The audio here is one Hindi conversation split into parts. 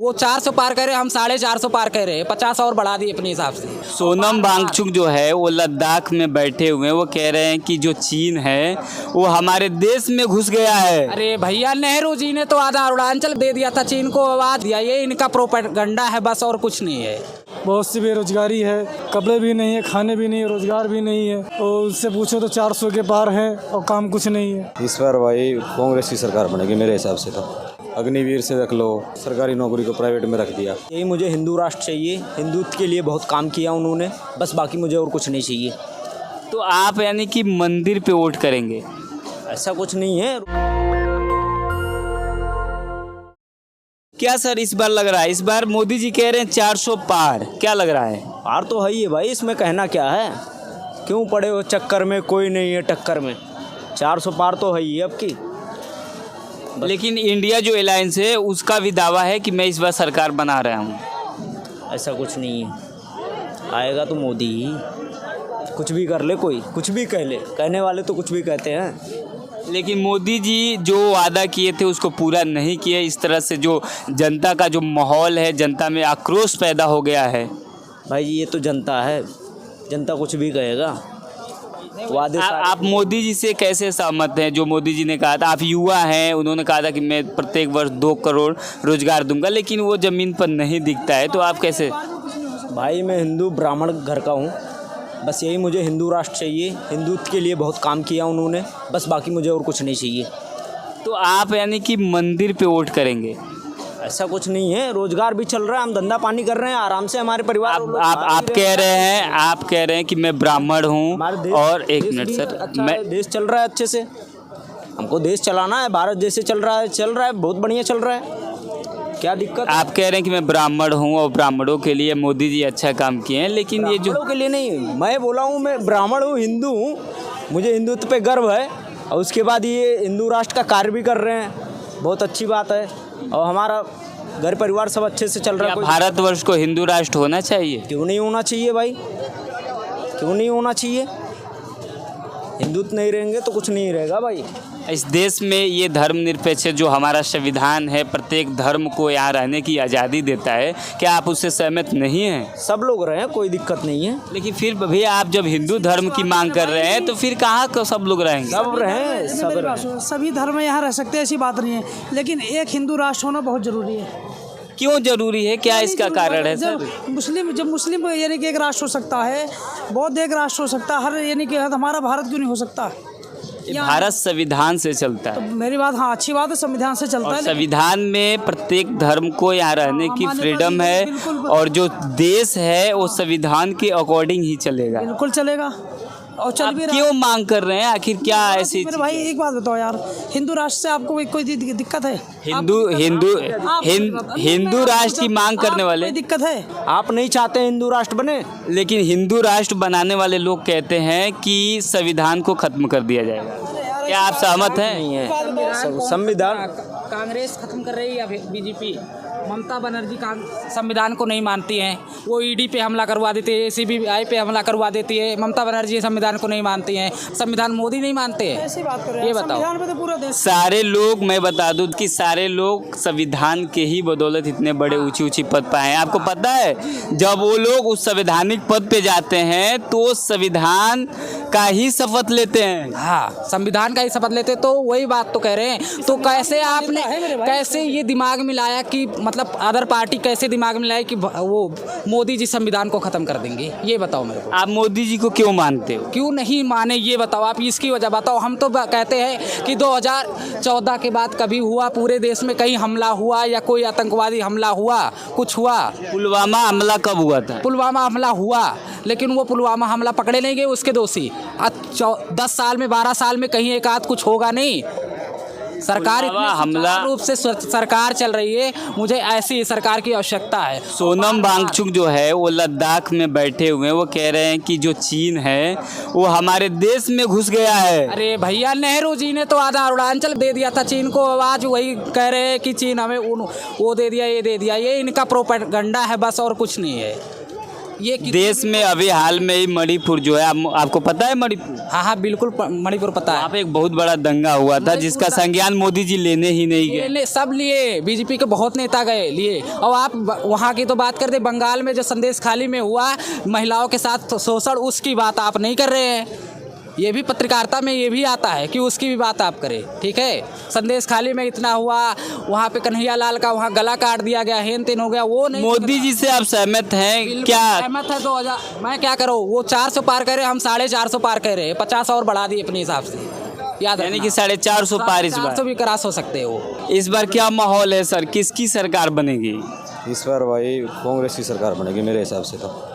वो 400 पार करे, हम 450 पार कह रहे हैं, 50 और बढ़ा दिए अपने हिसाब से। सोनम वांगचुक जो है वो लद्दाख में बैठे हुए हैं, वो कह रहे हैं कि जो चीन है वो हमारे देश में घुस गया है। अरे भैया, नेहरू जी ने तो आधा अरुणाचल दे दिया था चीन को, आवाज दिया। ये इनका प्रोपेगेंडा है बस, और कुछ नहीं है। बहुत सी बेरोजगारी है, कपड़े भी नहीं है, खाने भी नहीं है, रोजगार भी नहीं है, और उससे पूछो तो 400 के पार है और काम कुछ नहीं है। इस बार भाई कांग्रेस की सरकार बनेगी मेरे हिसाब से। तो अग्निवीर से रख लो, सरकारी नौकरी को प्राइवेट में रख दिया। यही मुझे हिंदू राष्ट्र चाहिए, हिंदुत्व के लिए बहुत काम किया उन्होंने, बस बाकी मुझे और कुछ नहीं चाहिए। तो आप यानी कि मंदिर पे वोट करेंगे? ऐसा कुछ नहीं है। क्या सर इस बार लग रहा है, इस बार मोदी जी कह रहे हैं 400 पार, क्या लग रहा है? पार तो है ही है भाई, इसमें कहना क्या है। क्यों पड़े हो चक्कर में, कोई नहीं है टक्कर में। 400 पार तो है ही है अब की। लेकिन इंडिया जो अलायंस है उसका भी दावा है कि मैं इस बार सरकार बना रहा हूँ। ऐसा कुछ नहीं है, आएगा तो मोदी ही। कुछ भी कर ले कोई, कुछ भी कह ले, कहने वाले तो कुछ भी कहते हैं। लेकिन मोदी जी जो वादा किए थे उसको पूरा नहीं किए। इस तरह से जो जनता का जो माहौल है, जनता में आक्रोश पैदा हो गया है। भाई ये तो जनता है, जनता कुछ भी कहेगा। वादे आप मोदी जी से कैसे सहमत हैं? जो मोदी जी ने कहा था, आप युवा हैं, उन्होंने कहा था कि मैं प्रत्येक वर्ष 2 करोड़ रोजगार दूंगा, लेकिन वो ज़मीन पर नहीं दिखता है, तो आप कैसे? भाई मैं हिंदू ब्राह्मण घर का हूँ, बस यही मुझे हिंदू राष्ट्र चाहिए, हिंदुत्व के लिए बहुत काम किया उन्होंने, बस बाकी मुझे और कुछ नहीं चाहिए। तो आप यानी कि मंदिर पे वोट करेंगे? ऐसा कुछ नहीं है, रोजगार भी चल रहा है, हम धंधा पानी कर रहे हैं आराम से, हमारे परिवार आप कह रहे हैं कि मैं ब्राह्मण हूँ। और एक मिनट सर, अच्छा मैं देश चल रहा है अच्छे से, हमको देश चलाना है। भारत जैसे चल रहा है, बहुत बढ़िया चल रहा है। क्या दिक्कत? आप कह रहे हैं कि मैं ब्राह्मण हूँ और ब्राह्मणों के लिए मोदी जी अच्छा काम किए हैं, लेकिन ये जो के लिए नहीं, मैं बोला हूँ मैं ब्राह्मण हूँ, हिंदू हूँ, मुझे हिंदुत्व पे गर्व है। और उसके बाद ये हिंदू राष्ट्र का कार्य भी कर रहे हैं, बहुत अच्छी बात है। और हमारा घर परिवार सब अच्छे से चल रहा है। भारतवर्ष को हिंदू राष्ट्र होना चाहिए? क्यों नहीं होना चाहिए भाई, क्यों नहीं होना चाहिए? हिंदुत्व नहीं रहेंगे तो कुछ नहीं रहेगा भाई। इस देश में ये धर्मनिरपेक्ष जो हमारा संविधान है, प्रत्येक धर्म को यहाँ रहने की आज़ादी देता है, क्या आप उससे सहमत नहीं हैं? सब लोग रहे हैं, कोई दिक्कत नहीं है। लेकिन फिर भी आप जब हिंदू धर्म की मांग कर रहे हैं तो फिर कहाँ को सब लोग रहेंगे? सब रहे, सब रहे। सभी धर्म यहाँ रह सकते हैं, ऐसी बात नहीं है, लेकिन एक हिंदू राष्ट्र होना बहुत जरूरी है। क्यों जरूरी है, क्या इसका कारण है सर? जब मुस्लिम यानी कि एक राष्ट्र हो सकता है, बौद्ध एक राष्ट्र हो सकता है, हर यानी कि हमारा भारत क्यों नहीं हो सकता? भारत संविधान से चलता है। तो मेरी बात, हाँ अच्छी बात है, संविधान से चलता है। संविधान में प्रत्येक धर्म को यहाँ रहने की फ्रीडम है, और जो देश है वो संविधान के अकॉर्डिंग ही चलेगा। बिल्कुल चलेगा, और चल भी रहा। क्यों मांग कर रहे हैं, आखिर क्या ऐसी? मेरे भाई एक बात बताओ यार, हिंदू राष्ट्र से आपको कोई दिक्कत है? हिंदू राष्ट्र की मांग करने वाले कोई दिक्कत है? आप नहीं चाहते हिंदू राष्ट्र बने? लेकिन हिंदू राष्ट्र बनाने वाले लोग कहते हैं कि संविधान को खत्म कर दिया जाएगा। क्या आप सहमत हैं? नहीं है, संविधान कांग्रेस खत्म कर रही है, बीजेपी ममता बनर्जी का संविधान को नहीं मानती हैं। वो ईडी पे हमला करवा देती है, सीबीआई पे हमला करवा देती है। ममता बनर्जी संविधान को नहीं मानती हैं, संविधान मोदी नहीं मानते हैं। ऐसी बात कर रहे हैं, ये बताओ। संविधान पे तो पूरा देश, सारे लोग, मैं बता दूं कि सारे लोग संविधान के ही बदौलत इतने बड़े ऊंची पद पर आए हैं। आपको पता है, जब वो लोग उस संवैधानिक पद पे जाते हैं तो संविधान का ही शपथ लेते हैं। हाँ, संविधान का ही शपथ लेते, तो वही बात तो कह रहे हैं। तो कैसे आपने कैसे ये दिमाग में लाया कि मतलब अदर पार्टी कैसे दिमाग में लाए कि वो मोदी जी संविधान को खत्म कर देंगे? ये बताओ मेरे को। आप मोदी जी को क्यों मानते हो? क्यों नहीं माने ये बताओ, आप इसकी वजह बताओ। हम तो कहते हैं कि 2014 के बाद कभी हुआ पूरे देश में कहीं हमला हुआ या कोई आतंकवादी हमला हुआ, कुछ हुआ? पुलवामा हमला कब हुआ था? पुलवामा हमला हुआ, लेकिन वो पुलवामा हमला पकड़े नहीं गए उसके दोषी। 10 साल में 12 साल में कहीं एक आध कुछ होगा नहीं। सरकार हमला रूप से सरकार चल रही है, मुझे ऐसी सरकार की आवश्यकता है। सोनम वांगचुक जो है वो लद्दाख में बैठे हुए हैं, वो कह रहे हैं कि जो चीन है वो हमारे देश में घुस गया है। अरे भैया, नेहरू जी ने तो आधा अरुणाचल दे दिया था चीन को, आज वही कह रहे हैं कि चीन हमें वो दे दिया, ये दे दिया। ये इनका प्रोपेगेंडा है बस, और कुछ नहीं है। ये देश में अभी हाल में ही मणिपुर जो है, आपको पता है मणिपुर? हाँ हाँ बिल्कुल मणिपुर पता है। वहाँ पे एक बहुत बड़ा दंगा हुआ था जिसका संज्ञान मोदी जी लेने ही नहीं गए। सब लिए, बीजेपी के बहुत नेता गए लिए। और आप वहाँ की तो बात करते, बंगाल में जो संदेश खाली में हुआ महिलाओं के साथ शोषण, उसकी बात आप नहीं कर रहे हैं। ये भी पत्रकारिता में ये भी आता है कि उसकी भी बात आप करें, ठीक है। संदेश खाली में इतना हुआ, वहाँ पे कन्हैया लाल का वहाँ गला काट दिया गया, हेन तेन हो गया, वो नहीं। मोदी जी से आप सहमत हैं क्या? सहमत है। 2000 मैं क्या करूँ, वो 400 पार करे, हम 450 पार कर रहे हैं, 50 और बढ़ा दिए अपने हिसाब से। याद यानी कि 450 पार इस बार 400 भी क्रॉस हो सकते हैं वो। इस बार क्या माहौल है सर, किसकी सरकार बनेगी? इस बार भाई कांग्रेस की सरकार बनेगी मेरे हिसाब से तो।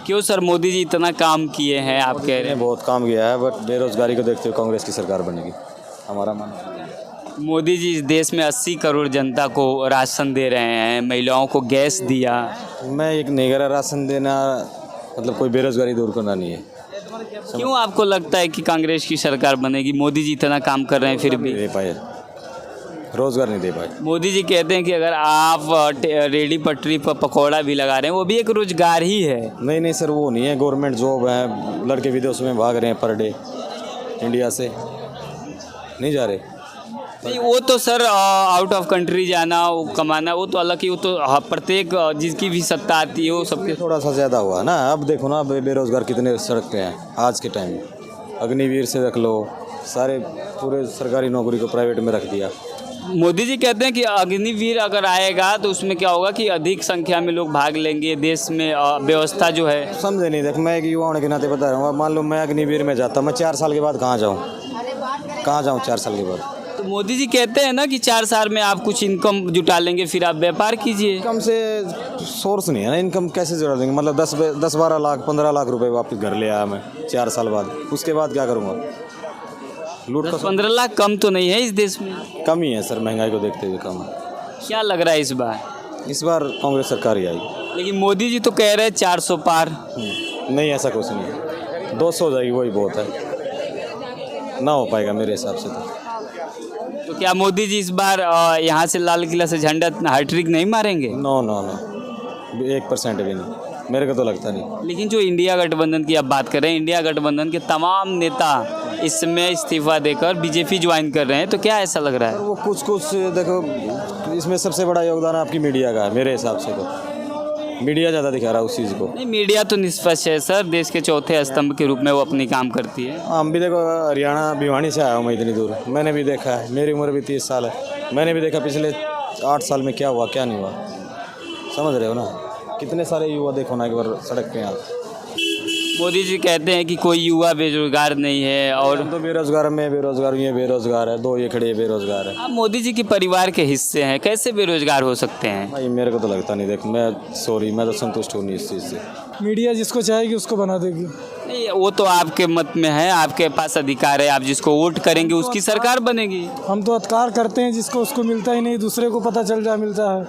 क्यों सर, मोदी जी इतना काम किए हैं आप कह रहे ने हैं? बहुत काम किया है, बट बेरोजगारी को देखते हुए कांग्रेस की सरकार बनेगी, हमारा मानना है। मोदी जी इस देश में 80 करोड़ जनता को राशन दे रहे हैं, महिलाओं को गैस दिया। मैं एक नहीं कह रहा राशन देना मतलब कोई बेरोजगारी दूर करना नहीं है। क्यों आपको लगता है कि कांग्रेस की सरकार बनेगी? मोदी जी इतना काम कर रहे हैं फिर भी दे पाए, रोजगार नहीं दे पाए। मोदी जी कहते हैं कि अगर आप रेडी पटरी पर पकौड़ा भी लगा रहे हैं वो भी एक रोजगार ही है। नहीं सर, वो नहीं है, गवर्नमेंट जॉब है, लड़के विदेश में भाग रहे हैं पर डे, इंडिया से नहीं जा रहे। नहीं, वो तो सर आउट ऑफ कंट्री जाना, वो कमाना, वो तो अलग ही, वो तो प्रत्येक जिसकी भी सत्ता आती है वो सबके। थोड़ा सा ज़्यादा हुआ ना। अब देखो ना, बेरोजगार कितने सड़क पे हैं आज के टाइम में। अग्निवीर से रख लो, सारे पूरे सरकारी नौकरी को प्राइवेट में रख दिया। मोदी जी कहते हैं कि अग्निवीर अगर आएगा तो उसमें क्या होगा कि अधिक संख्या में लोग भाग लेंगे, देश में व्यवस्था जो है। समझे नहीं, देख मैं एक युवा होने के नाते बता रहा हूँ। मान लो मैं अग्निवीर में जाता, मैं 4 साल के बाद कहाँ जाऊँ 4 साल के बाद? तो मोदी जी कहते हैं ना कि 4 साल में आप कुछ इनकम जुटा लेंगे, फिर आप व्यापार कीजिए। इनकम से सोर्स नहीं है ना, इनकम कैसे जुटा देंगे? मतलब 10-12 लाख 15 लाख रुपए वापस घर ले आया मैं 4 साल बाद, उसके बाद क्या करूँगा? लूट का 15 लाख कम तो नहीं है इस देश में? कम ही है सर, महंगाई को देखते हुए कम है। क्या लग रहा है इस बार? इस बार कांग्रेस सरकार ही आएगी। लेकिन मोदी जी तो कह रहे हैं 400 पार। नहीं, ऐसा कुछ नहीं है, 200 हो जाएगी, वही बहुत है, ना हो पाएगा मेरे हिसाब से तो। क्या मोदी जी इस बार यहाँ से लाल किला से झंडा हैट्रिक नहीं मारेंगे? नो 1% भी नहीं, मेरे को तो लगता नहीं। लेकिन जो इंडिया गठबंधन की आप बात कर रहे हैं, इंडिया गठबंधन के तमाम नेता इस समय इस्तीफा देकर बीजेपी ज्वाइन कर रहे हैं, तो क्या ऐसा लग रहा है? वो कुछ देखो, इसमें सबसे बड़ा योगदान आपकी मीडिया का है मेरे हिसाब से तो। मीडिया ज़्यादा दिखा रहा है उस चीज़ को। नहीं, मीडिया तो निष्पक्ष है सर, देश के चौथे स्तंभ के रूप में वो अपनी काम करती है। हम भी देखो, हरियाणा भिवानी से आया हूँ मैं इतनी दूर, मैंने भी देखा है, मेरी उम्र भी 30 साल है, मैंने भी देखा पिछले 8 साल में क्या हुआ क्या नहीं हुआ। समझ रहे हो ना, कितने सारे युवा देखो ना एक बार सड़क पे यहाँ। मोदी जी कहते हैं कि कोई युवा बेरोजगार नहीं है, और तो बेरोजगार ये बेरोजगार है, 2 ये खड़े बेरोजगार है। आप मोदी जी के परिवार के हिस्से हैं, कैसे बेरोजगार हो सकते हैं? भाई मेरे को तो लगता नहीं। देख मैं तो संतुष्ट हूँ नहीं इस चीज़ से। मीडिया जिसको चाहेगी उसको बना देगी। नहीं, वो तो आपके मत में है, आपके पास अधिकार है, आप जिसको वोट करेंगे उसकी सरकार बनेगी। हम तो अधिकार करते हैं, जिसको उसको मिलता ही नहीं, दूसरे को पता चल जाए मिलता है।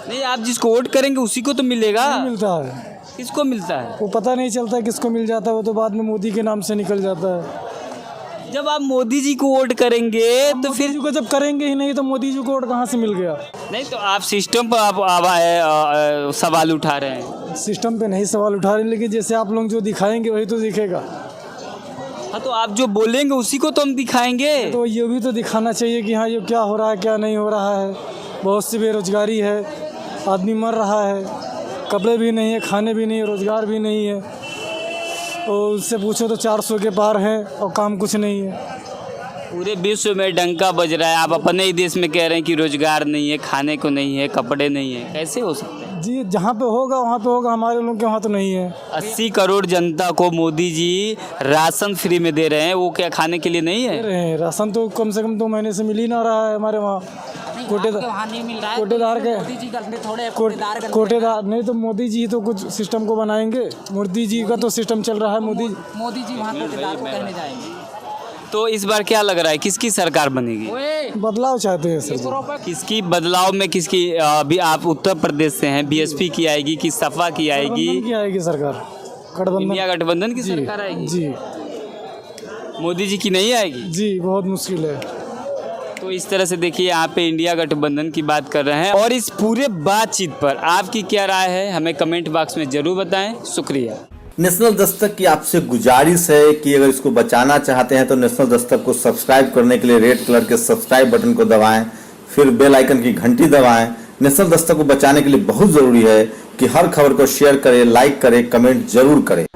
नहीं, आप जिसको वोट करेंगे उसी को तो मिलेगा। नहीं मिलता है, किसको मिलता है? वो पता नहीं चलता किसको मिल जाता है, वो तो बाद में मोदी के नाम से निकल जाता है। जब आप मोदी जी को वोट करेंगे तो फिर मोदी जी को जब करेंगे ही नहीं तो मोदी जी को वोट कहाँ से मिल गया? नहीं, तो आप सिस्टम पर आप सवाल उठा रहे हैं। सिस्टम पे नहीं सवाल उठा रहे, लेकिन जैसे आप लोग जो दिखाएंगे वही तो दिखेगा। हाँ, तो आप जो बोलेंगे उसी को तो हम दिखाएंगे। तो ये भी तो दिखाना चाहिए कि हाँ ये क्या हो रहा है क्या नहीं हो रहा है। बहुत सी बेरोजगारी है, आदमी मर रहा है, कपड़े भी नहीं है, खाने भी नहीं है, रोज़गार भी नहीं है। और उससे पूछो तो 400 के पार है और काम कुछ नहीं है। पूरे विश्व में डंका बज रहा है, आप अपने ही देश में कह रहे हैं कि रोजगार नहीं है, खाने को नहीं है, कपड़े नहीं है, कैसे हो सकता है? जी जहाँ पे होगा वहाँ पे होगा, हमारे लोग के वहाँ तो नहीं है। 80 करोड़ जनता को मोदी जी राशन फ्री में दे रहे हैं, वो क्या खाने के लिए नहीं दे है? रहे हैं राशन तो कम से कम 2 महीने से मिल ही ना रहा है हमारे वहाँ। कोटेदार नहीं तो मोदी जी तो कुछ सिस्टम को बनाएंगे। मोदी जी का तो सिस्टम चल रहा है। मोदी जी वहाँ कोटेदार को कहने जाएंगे। तो इस बार क्या लग रहा है, किसकी सरकार बनेगी? बदलाव चाहते हैं सर। किसकी बदलाव में किसकी? अभी आप उत्तर प्रदेश से हैं, बीएसपी की आएगी कि सपा की आएगी? की आएगी सरकार, गठबंधन, इंडिया गठबंधन की सरकार आएगी जी। मोदी जी की नहीं आएगी? जी बहुत मुश्किल है। तो इस तरह से देखिए यहाँ पे इंडिया गठबंधन की बात कर रहे हैं और इस पूरे बातचीत पर आपकी क्या राय है हमें कमेंट बॉक्स में जरूर बताएं। शुक्रिया। नेशनल दस्तक की आपसे गुजारिश है कि अगर इसको बचाना चाहते हैं तो नेशनल दस्तक को सब्सक्राइब करने के लिए रेड कलर के सब्सक्राइब बटन को दबाएं, फिर बेल आइकन की घंटी दबाएं। नेशनल दस्तक को बचाने के लिए बहुत जरूरी है कि हर खबर को शेयर करें, लाइक करें, कमेंट जरूर करें।